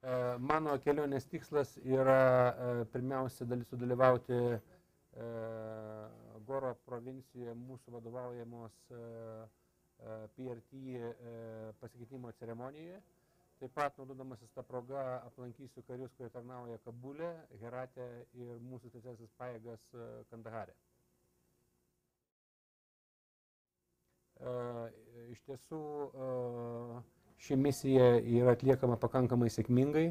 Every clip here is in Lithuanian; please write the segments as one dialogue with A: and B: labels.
A: Mano kelionės tikslas yra pirmiausia sudalyvauti Goro provincijoje mūsų vadovaujamos PRT pasikeitimo ceremonijoje. Taip pat, naudodamasis tą progą, aplankysiu karius, kurie tarnauja Kabule, Herate ir mūsų specialiąsias pajėgas Kandahare. Iš tiesų, ši misija yra atliekama pakankamai sėkmingai.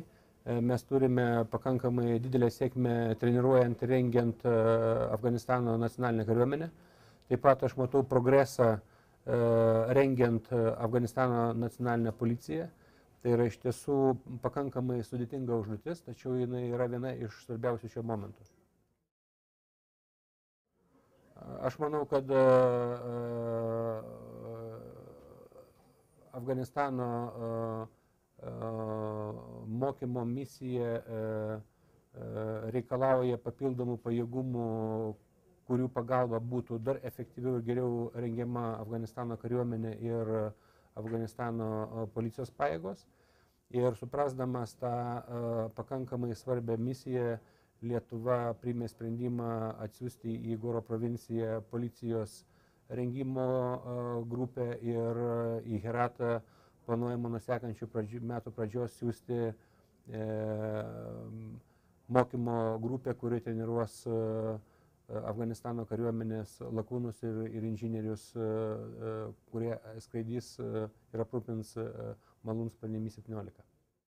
A: Mes turime pakankamai didelę sėkmę treniruojant ir rengiant Afganistano nacionalinę kariuomenę. Taip pat aš matau progresą rengiant Afganistano nacionalinę policiją. Tai yra iš tiesų pakankamai sudėtinga užduotis, tačiau jinai yra viena iš svarbiausių šio momentų. Aš manau, kad Afganistano mokymo misija reikalauja papildomų pajėgumų, kurių pagalba būtų dar efektyviau ir geriau rengiama Afganistano kariuomenė ir Afganistano policijos pajėgos. Ir suprasdamas tą pakankamai svarbią misiją, Lietuva priėmė sprendimą atsiųsti į Goro provinciją policijos rengimo grupę ir į Heratą planuojama nuo sekančių metų pradžios siųsti mokymo grupę, kuri treniruos Afganistano kariuomenės lakūnus ir inžinierius, kurie skraidys ir aprūpins malūnsparnį Mi-17.